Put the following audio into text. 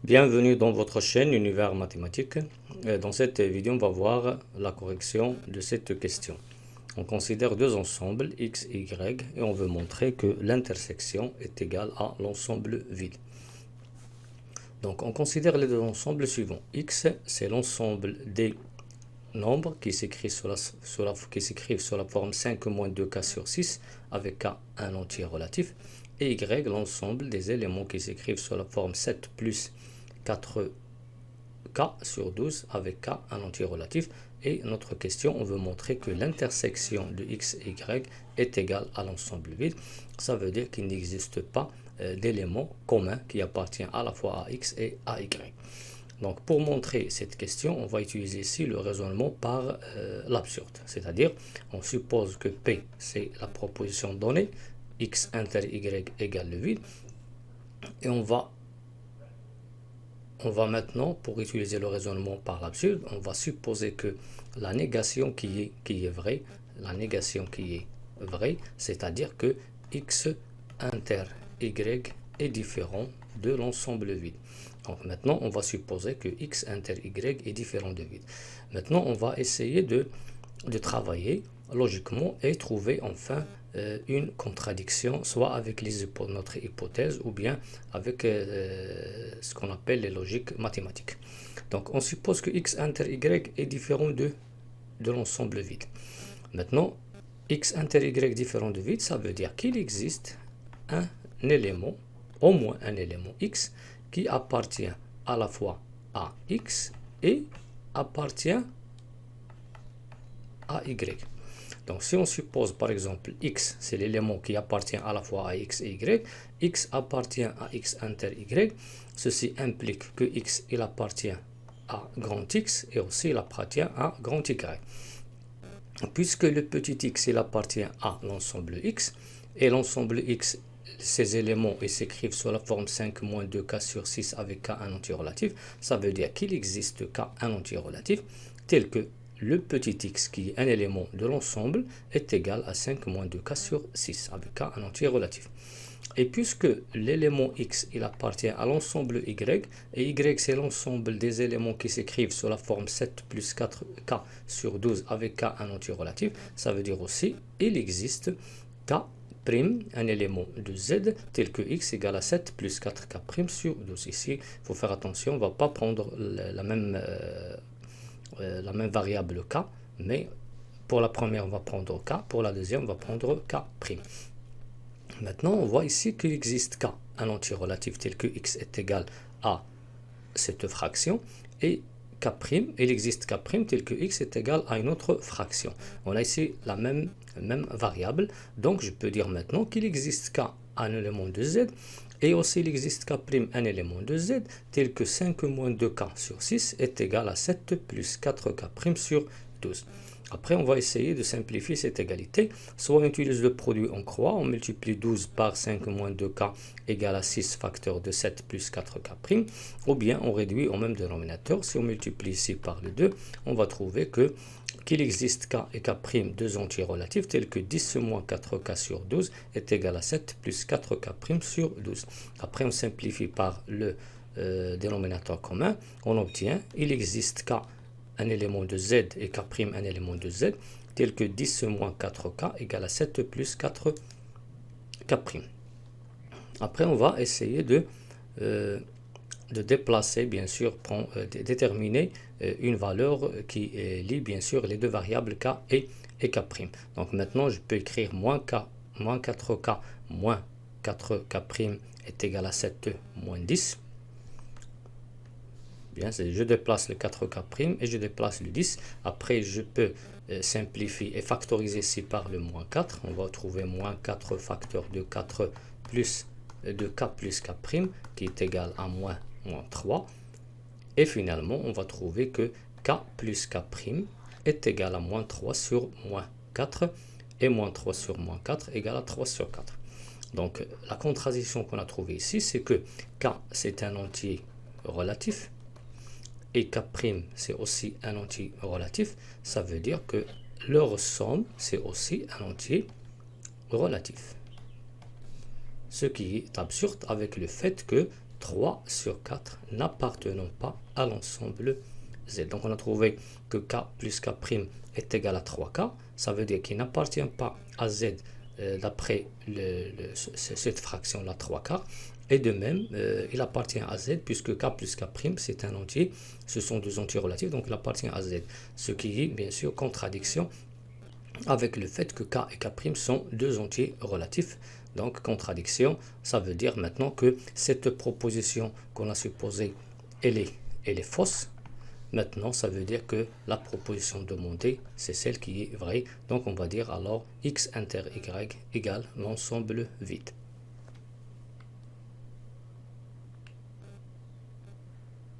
Bienvenue dans votre chaîne Univers Mathématique. Dans cette vidéo, on va voir la correction de cette question. On considère deux ensembles x et y et on veut montrer que l'intersection est égale à l'ensemble vide. Donc on considère les deux ensembles suivants. X, c'est l'ensemble des nombres qui s'écrivent sous la forme 5 moins 2k sur 6 avec k un entier relatif. Et y, l'ensemble des éléments qui s'écrivent sous la forme 7 plus 4k sur 12 avec k un entier relatif. Et notre question, on veut montrer que l'intersection de x et y est égale à l'ensemble vide. Ça veut dire qu'il n'existe pas d'éléments communs qui appartiennent à la fois à x et à y. Donc pour montrer cette question, on va utiliser ici le raisonnement par l'absurde. C'est-à-dire, on suppose que P, c'est la proposition donnée, x inter y égale le vide. Et on va maintenant, pour utiliser le raisonnement par l'absurde, on va supposer que la négation qui est vraie, c'est-à-dire que x inter y est différent de l'ensemble vide. Donc maintenant, on va supposer que x inter y est différent de vide. Maintenant, on va essayer de travailler logiquement et trouver enfin une contradiction, soit avec notre hypothèse ou bien avec ce qu'on appelle les logiques mathématiques. Donc on suppose que x inter y est différent de l'ensemble vide. Maintenant, x inter y différent de vide, ça veut dire qu'il existe un élément, au moins un élément x, qui appartient à la fois à x et appartient à y. Donc si on suppose par exemple x, c'est l'élément qui appartient à la fois à x et y, x appartient à x inter y, ceci implique que x il appartient à grand X et aussi il appartient à grand Y. Puisque le petit x il appartient à l'ensemble X et l'ensemble X, ces éléments ils s'écrivent sous la forme 5 moins 2k sur 6 avec k un entier relatif, ça veut dire qu'il existe k un entier relatif tel que le petit x qui est un élément de l'ensemble est égal à 5 moins 2k sur 6 avec k un entier relatif. Et puisque l'élément x il appartient à l'ensemble y, et y c'est l'ensemble des éléments qui s'écrivent sous la forme 7 plus 4k sur 12 avec k un entier relatif, ça veut dire aussi il existe k prime, un élément de z tel que x égale à 7 plus 4k prime sur 12. Ici, il faut faire attention, on ne va pas prendre la même variable k, mais pour la première on va prendre k, pour la deuxième on va prendre k prime. Maintenant on voit ici qu'il existe k, un entier relatif tel que x est égal à cette fraction, et k prime, il existe k prime tel que x est égal à une autre fraction. On a ici la même variable, donc je peux dire maintenant qu'il existe k un élément de z, et aussi il existe k prime un élément de z tel que 5 moins 2k sur 6 est égal à 7 plus 4k prime sur 12. Après, on va essayer de simplifier cette égalité. Soit on utilise le produit en croix, on multiplie 12 par 5 moins 2k égale à 6 facteur de 7 plus 4k', ou bien on réduit au même dénominateur. Si on multiplie ici par le 2, on va trouver qu'il existe k et k', deux entiers relatifs, tels que 10 moins 4k sur 12 est égal à 7 plus 4k' sur 12. Après, on simplifie par le dénominateur commun, on obtient il existe k un élément de z et k' un élément de z, tel que 10 moins 4k égale à 7 plus 4k'. Après, on va essayer de déplacer, bien sûr, déterminer une valeur qui lie, bien sûr, les deux variables k et k'. Donc maintenant, je peux écrire moins 4k moins 4k' est égal à 7 moins 10. Bien, je déplace le 4k' et je déplace le 10. Après, je peux simplifier et factoriser ici par le moins 4. On va trouver moins 4 facteur de 4 plus de k plus k' qui est égal à moins 3. Et finalement, on va trouver que k plus k' est égal à moins 3 sur moins 4. Et moins 3 sur moins 4 égale à 3 sur 4. Donc, la contradiction qu'on a trouvée ici, c'est que k, c'est un entier relatif. Et k' c'est aussi un entier relatif, ça veut dire que leur somme, c'est aussi un entier relatif. Ce qui est absurde avec le fait que 3 sur 4 n'appartenant pas à l'ensemble Z. Donc on a trouvé que K plus K' est égal à 3K. Ça veut dire qu'il n'appartient pas à Z d'après cette fraction-là 3K. Et de même, il appartient à Z puisque K plus K' c'est un entier. Ce sont deux entiers relatifs, donc il appartient à Z. Ce qui est bien sûr contradiction avec le fait que K et K' sont deux entiers relatifs. Donc contradiction, ça veut dire maintenant que cette proposition qu'on a supposée, elle est fausse. Maintenant, ça veut dire que la proposition demandée, c'est celle qui est vraie. Donc on va dire alors x inter y égale l'ensemble vide.